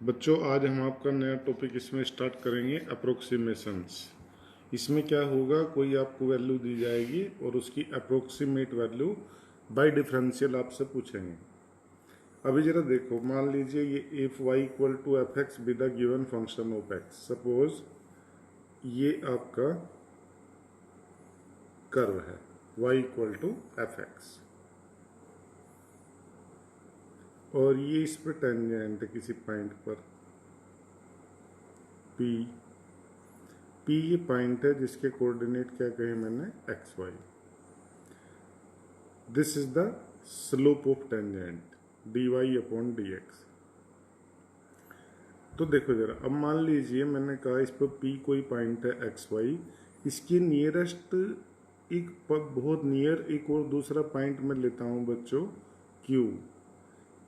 बच्चों आज हम आपका नया टॉपिक इसमें स्टार्ट करेंगे अप्रोक्सीमेशंस। इसमें क्या होगा, कोई आपको वैल्यू दी जाएगी और उसकी अप्रोक्सीमेट वैल्यू बाय डिफरेंशियल आपसे पूछेंगे। अभी जरा देखो, मान लीजिए ये if y equal to f x be the given function of x. Suppose ये आपका कर्व है y equal to f x और ये इस पर टेंजेंट है किसी पॉइंट पर P ये पॉइंट है जिसके कोऑर्डिनेट क्या कहे मैंने x y. This is the slope of tangent dy upon dx। तो देखो जरा, अब मान लीजिए मैंने कहा इस पर P कोई पॉइंट है एक्स वाई, इसके नियरेस्ट एक बहुत नियर एक और दूसरा पॉइंट मैं लेता हूं बच्चों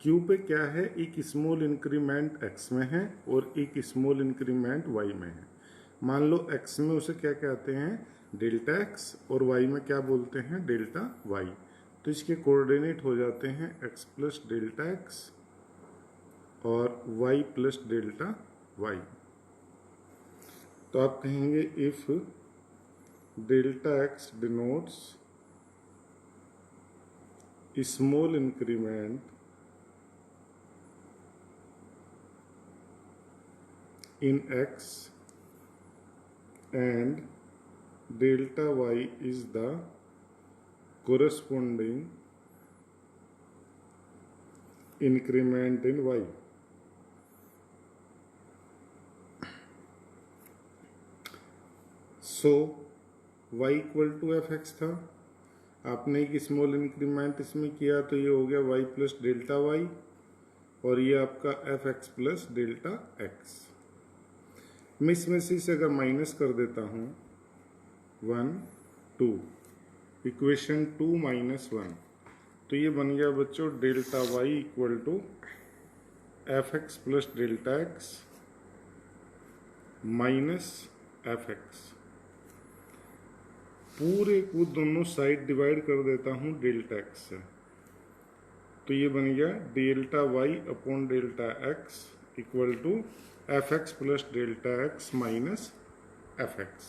Q पे क्या है, एक स्मॉल इंक्रीमेंट x में है और एक स्मॉल इंक्रीमेंट y में है। मान लो x में उसे क्या कहते हैं, डेल्टा x, और y में क्या बोलते हैं, डेल्टा y। तो इसके कोऑर्डिनेट हो जाते हैं x प्लस डेल्टा x और y प्लस डेल्टा y। तो आप कहेंगे if delta x denotes small increment in x and delta y is the corresponding increment in y। So y equal to f x था, आपने एक small increment इसमें किया तो ये हो गया y प्लस डेल्टा वाई और ये आपका F x plus delta x. मैं इसमें से अगर माइनस कर देता हूँ 1 2, इक्वेशन 2 माइनस 1, तो ये बन गया बच्चों delta y equal to f x plus delta x minus f x. पूरे को दोनों साइड डिवाइड कर देता हूँ डेल्टा एक्स से, तो ये बन गया delta y upon delta x equal to f x plus delta x minus f x.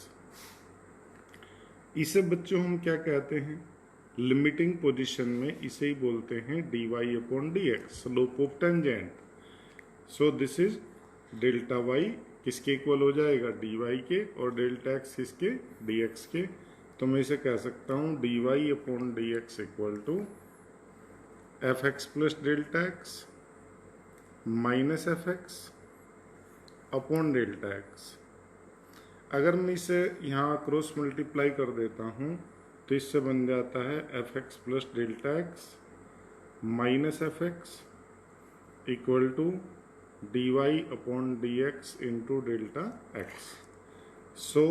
इसे बच्चों हम क्या कहते हैं, लिमिटिंग पोजीशन में इसे ही बोलते हैं dy upon dx, slope of tangent. So this is delta y किसके इक्वल हो जाएगा, dy के, और डेल्टा x किसके, dx के। तो मैं इसे कह सकता हूँ dy upon dx equal to f x plus delta x minus f x upon delta x. अगर मैं इसे यहाँ क्रॉस मल्टीप्लाई कर देता हूँ तो इससे बन जाता है f x plus delta x minus f x equal to d y upon d x into delta x. So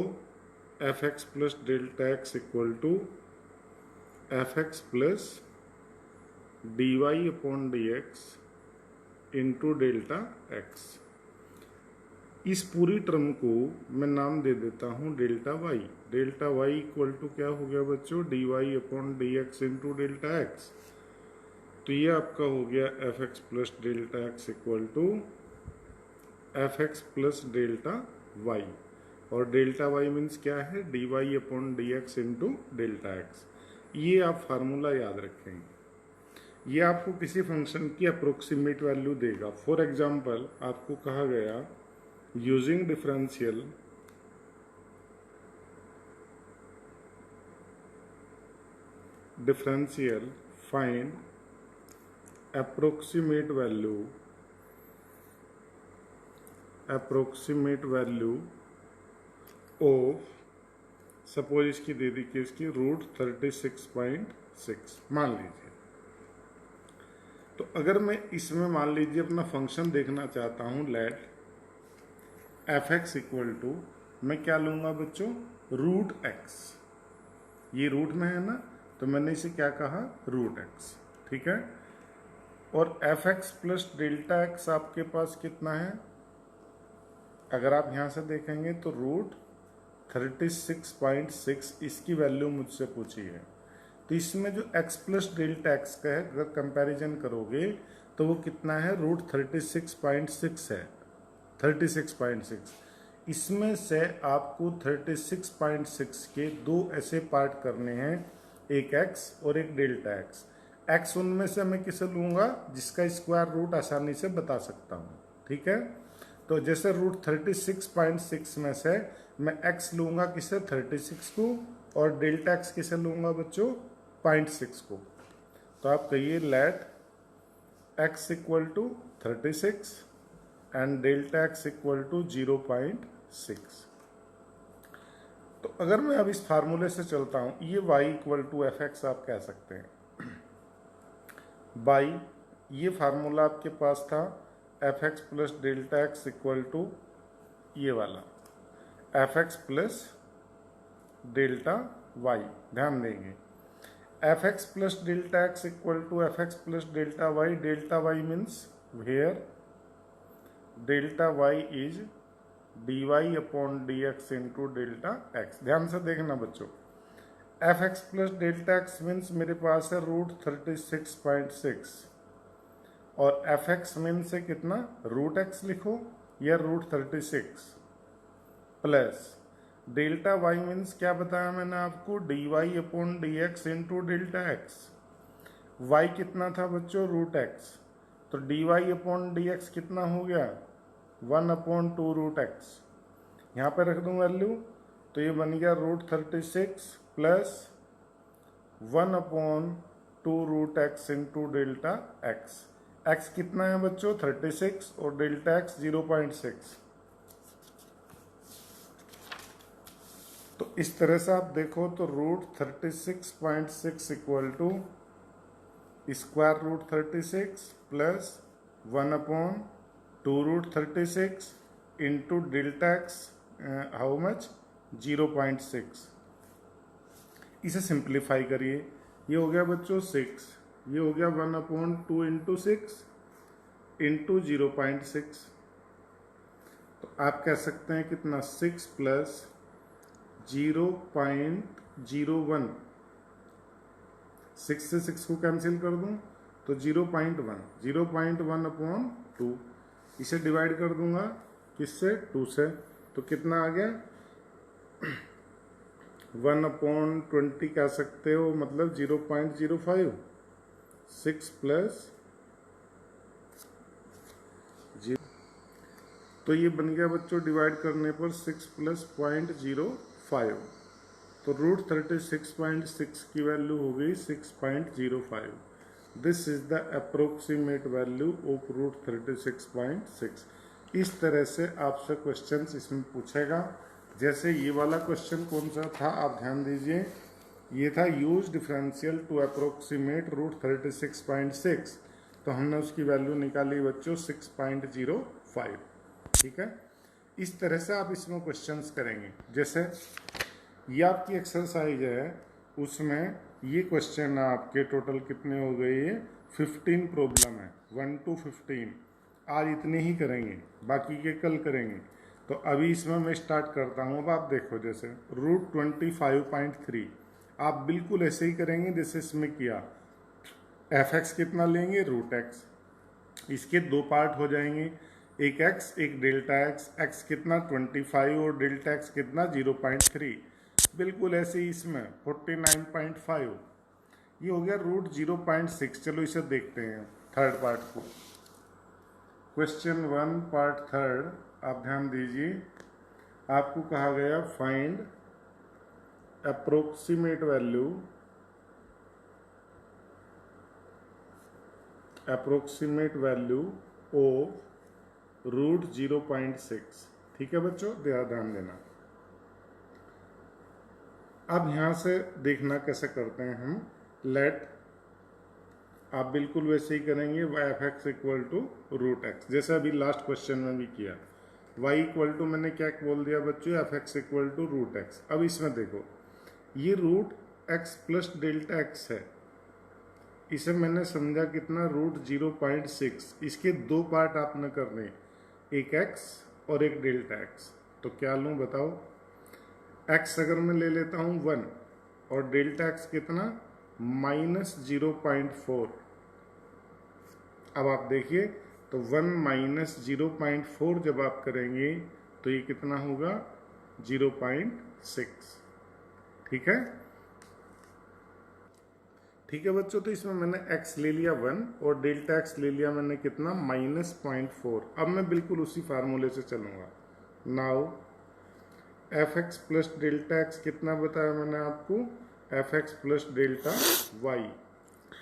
f x plus delta x equal to f x plus d y upon d x into delta x. इस पूरी term को मैं नाम दे देता हूँ delta y. Delta y equal to क्या हो गया बच्चों, d y upon d x into delta x. तो ये आपका हो गया f x plus delta x equal to f x plus delta y, और डेल्टा वाई मीन्स क्या है, d y upon d x into delta x. ये आप फार्मूला याद रखेंगे, ये आपको किसी फंक्शन की अप्रोक्सीमेट वैल्यू देगा। फॉर एग्जाम्पल आपको कहा गया using differential find approximate value of, suppose इसकी दे दी कि इसकी रूट 36.6 मान लीजिए। तो अगर मैं इसमें मान लीजिए अपना फंक्शन देखना चाहता हूं, let f x equal to, मैं क्या लूंगा बच्चों, रूट एक्स। ये रूट में है ना, तो मैंने इसे क्या कहा, रूट एक्स, ठीक है। और F x plus delta x आपके पास कितना है, अगर आप यहां से देखेंगे तो रूट 36.6 इसकी वैल्यू मुझसे पूछी है। तो इसमें जो x प्लस डेल्टा एक्स का है, अगर कंपैरिजन करोगे तो वो कितना है, रूट 36.6 है। 36.6। इसमें से आपको 36.6 के दो ऐसे पार्ट करने हैं, एक x और एक डेल्टा x। x उनमें से मैं किसे लूँगा जिसका स्क्वायर रूट आसानी से बता सकता हूँ, ठीक है। तो जैसे रूट 36.6 में से मैं x लूँगा किसे, 36 को, और डेल्टा x किसे लूँगा बच्चों, 0.6 को। तो आप कहिए let x equal to 36 and delta x equal to 0.6। तो अगर मैं अब इस फार्मूले से चलता हूँ, ये y equal to f x आप कह सकते हैं। बाई ये फार्मूला आपके पास था f x plus delta x equal to ये वाला f x plus delta y. ध्यान देंगे f x plus delta x equal to f x plus delta y. Delta y means where delta y is d y upon d x into delta x. ध्यान से देखना बच्चों, f x plus delta x means मेरे पास है root 36.6 और F x means है कितना, रूट एक्स लिखो या root 36 plus delta y means क्या बताया मैंने आपको, d y upon d x into delta x. Y कितना था बच्चों, रूट एक्स, तो d y upon d x कितना हो गया, 1/2 रूट एक्स। यहाँ पे रख दूँ वैल्यू, तो ये बन गया root 36 plus 1/2 root x into delta x. X कितना है बच्चों, 36 और डेल्टा एक्स 0.6। तो इस तरह से आप देखो तो root 36.6 equal to square root 36 plus 1/2 root 36 into delta x how much, 0.6। इसे सिंप्लीफाई करिए, ये हो गया बच्चों 6, ये हो गया 1/2 इंटू 6 इंटू 0.6। तो आप कह सकते हैं कितना, 6 प्लस 0.01, 6 से 6 को कैंसिल कर दूं तो 0.1/2। इसे डिवाइड कर दूंगा किससे, 2 से, तो कितना आ गया 1/20 कह सकते हो, मतलब 0.05। 6 प्लस 0, तो ये बन गया बच्चों डिवाइड करने पर 6 प्लस 0.05, तो रूट 36.6 की वैल्यू हो गई 6.05। This is the approximate value of root 36.6। इस तरह से आपसे क्वेश्चंस इसमें पूछेगा। जैसे ये वाला क्वेश्चन कौन सा था, आप ध्यान दीजिए, ये था use differential to approximate root 36.6, तो हमने उसकी वैल्यू निकाली बच्चों 6.05, ठीक है। इस तरह से आप इसमें क्वेश्चंस करेंगे। जैसे ये आपकी एक्सरसाइज है, उसमें ये क्वेश्चन आपके टोटल कितने हो गए, 15 प्रॉब्लम है, 1 to 15। आज इतने ही करेंगे, बाकी के कल करेंगे। तो अभी इसमें मैं स्टार्ट करता हूँ। अब आप देखो, जैसे रूट 25.3 आप बिल्कुल ऐसे ही करेंगे जैसे इसमें किया। एफ एक्स कितना लेंगे, रूट एक्स, इसके दो पार्ट हो जाएंगे, एक एक्स एक डेल्टा एक्स। एक्स कितना 25 और डेल्टा एक्स कितना 0.3। बिल्कुल ऐसे ही इसमें 49.5, ये हो गया रूट 0.6। चलो इसे देखते हैं थर्ड पार्ट को। क्वेश्चन 1 पार्ट थर्ड, आप ध्यान दीजिए, आपको कहा गया find approximate value of root 0.6, ठीक है बच्चों, ध्यान देना। अब यहाँ से देखना कैसे करते हैं हम। लेट, आप बिल्कुल वैसे ही करेंगे, f x equal to root x, जैसे अभी लास्ट क्वेश्चन में भी किया। y इक्वल टू मैंने क्या बोल दिया बच्चों, f x equal to root x. अब इसमें देखो, ये root x plus delta x है, इसे मैंने समझा कितना, रूट 0.6। इसके दो पार्ट आपने करने, एक एक्स और एक डेल्टा एक्स। तो क्या लूँ बताओ, एक्स अगर मैं ले लेता हूँ 1 और डेल्टा एक्स कितना, -0.4। अब आप देखिए, तो 1 माइनस 0.4 जब आप करेंगे तो ये कितना होगा 0.6। ठीक है, ठीक है बच्चों। तो इसमें मैंने x ले लिया 1 और डेल्टा x ले लिया मैंने कितना -0.4। अब मैं बिल्कुल उसी फार्मूले से चलूंगा। Now fx plus delta x कितना बताया मैंने आपको, fx plus delta y।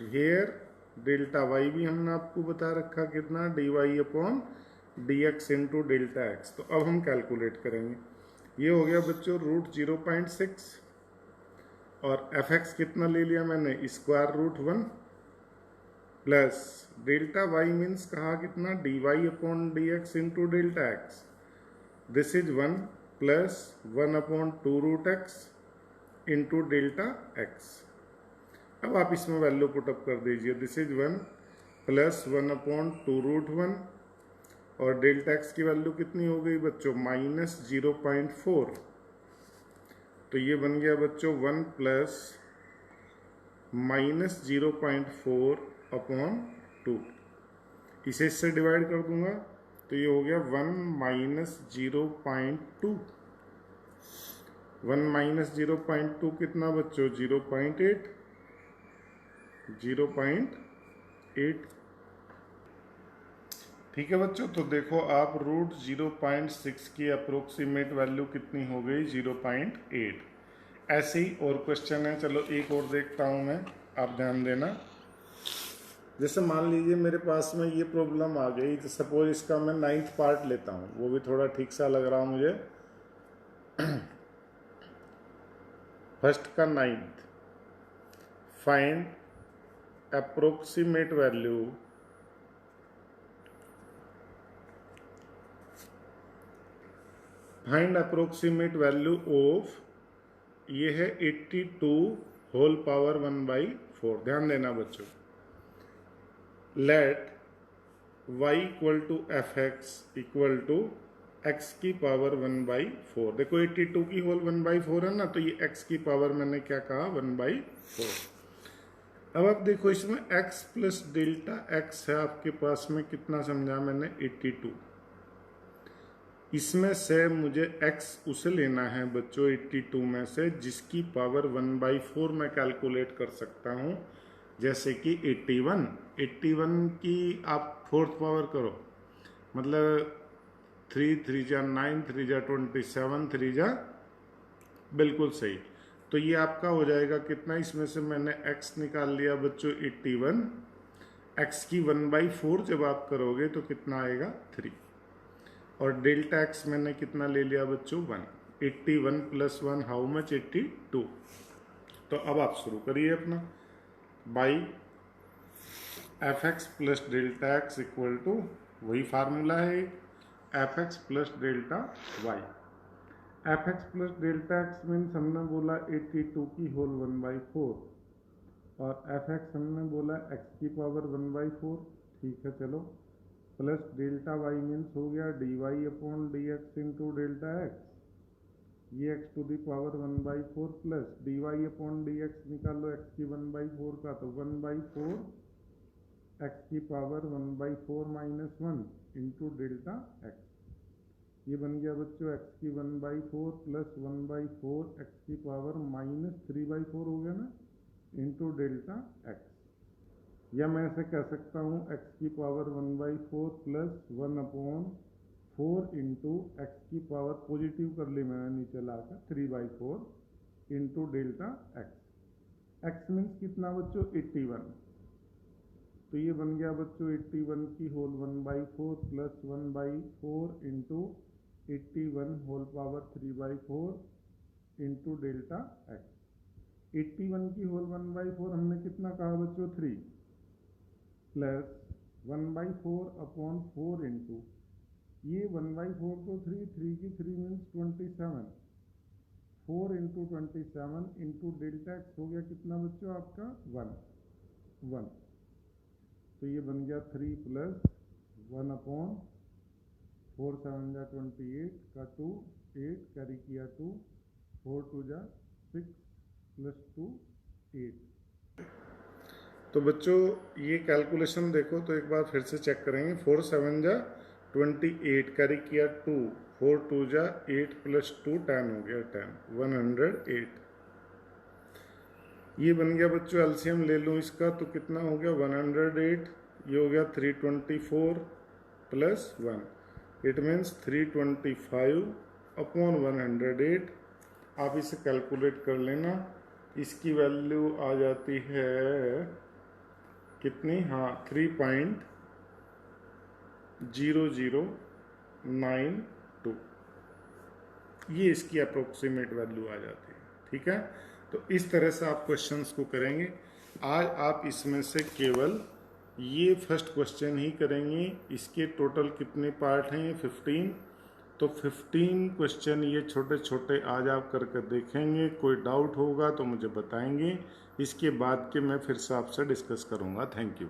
Here delta y भी हमने आपको बता रखा कितना dy/dx इंटू डेल्टा x। तो अब हम कैलकुलेट करेंगे। ये हो गया बच्चों √0.6 और fx कितना ले लिया मैंने √1 प्लस डेल्टा y मीन्स कहा कितना dy/dx into delta x। This is 1 plus 1/2√x into delta x। अब आप इसमें वैल्यू पुटअप कर दीजिए। दिस इज 1 प्लस 1/2√1 और डेल्टा x की वैल्यू कितनी हो गई बच्चों -0.4। तो ये बन गया बच्चों 1 प्लस -0.4/2। इसे इससे डिवाइड कर दूंगा तो ये हो गया 1 माइनस 0.2। 1 माइनस 0.2 कितना बच्चों 0.8। 0.8। ठीक है बच्चों। तो देखो आप √0.6 की अप्रोक्सीमेट वैल्यू कितनी हो गई 0.8। ऐसे ही और क्वेश्चन है, चलो एक और देखता हूं मैं, आप ध्यान देना। जैसे मान लीजिए मेरे पास में ये प्रॉब्लम आ गई, तो सपोज इसका मैं 9th पार्ट लेता हूँ, वो भी थोड़ा ठीक सा लग रहा मुझे। फर्स्ट का 9th, find approximate value of, ये है 82 होल पावर 1/4। ध्यान देना बच्चों। Let y equal to fx equal to x की पावर 1/4। देखो 82 की होल 1/4 है ना, तो ये x की पावर मैंने क्या कहा 1/4। अब आप देखो इसमें x प्लस डेल्टा x है आपके पास में, कितना समझा मैंने 82। इसमें से मुझे x उसे लेना है बच्चों 82 में से जिसकी पावर 1/4 मैं कैलकुलेट कर सकता हूँ। जैसे कि 81 की आप 4th पावर करो, मतलब 3 3 जा 9, 3 जा 27, 3 जा बिल्कुल सही। तो ये आपका हो जाएगा कितना, इसमें से मैंने x निकाल लिया बच्चों 81। x की 1/4 जब आप करोगे तो कितना आएगा 3 और डेल्टा x मैंने कितना ले लिया बच्चों 1। 81 प्लस 1 हाउ मच 82। तो अब आप शुरू करिए अपना। By fx plus delta x equal to, वही फार्मूला है fx plus delta y। fx plus delta x means हमने बोला 82 की होल 1/4 और fx हमने बोला x की पावर 1/4। ठीक है चलो, प्लस डेल्टा y मीन्स हो गया dy/dx इंटू डेल्टा x। ये x to the power 1/4 plus dy/dx निकालो x की 1/4 का, तो 1/4 x की power 1/4 minus 1 into delta x। ये बन गया बच्चों x की 1/4 प्लस 1/4 x की पावर -3/4 हो गया ना, इंटू डेल्टा x। या मैं ऐसे कह सकता हूँ x की पावर 1/4 प्लस 1/4 इंटू एक्स की पावर पॉजिटिव कर ली मैंने नीचे लाकर 3/4 into delta x। x means कितना बच्चों 81। तो ये बन गया बच्चों 81 की whole 1/4 plus 1/4 into 81 whole power 3/4 into delta x। 81 की होल 1/4 हमने कितना कहा बच्चों 3 प्लस 1/4/4 इंटू ये 1/4 तो 3 की 3 means 27, 4 into 27 into delta x हो गया कितना बच्चों आपका 1। तो ये बन गया 3 प्लस 1/4 7 जा 28 का 2 8 कैरी किया 2 4 2 जा 6 प्लस 2 8। तो बच्चों ये कैलकुलेशन देखो तो एक बार फिर से चेक करेंगे। 4 7 जा 28, कैरी किया 2, 4 2 जा 8 प्लस 2 10 हो गया 10, 108। ये बन गया बच्चों, एलसीएम ले लूँ इसका तो कितना हो गया 108, ये हो गया 324 प्लस 1, इट मीन्स 325 अपॉन 108। आप इसे कैलकुलेट कर लेना, इसकी वैल्यू आ जाती है कितनी, हाँ 3.0092, ये इसकी अप्रोक्सीमेट वैल्यू आ जाती है। ठीक है, तो इस तरह से आप क्वेश्चंस को करेंगे। आज आप इसमें से केवल ये फर्स्ट क्वेश्चन ही करेंगे। इसके टोटल कितने पार्ट हैं, 15, तो 15 क्वेश्चन ये छोटे छोटे आज आप करके देखेंगे। कोई डाउट होगा तो मुझे बताएंगे, इसके बाद के मैं फिर से आपसे डिस्कस करूँगा। Thank you.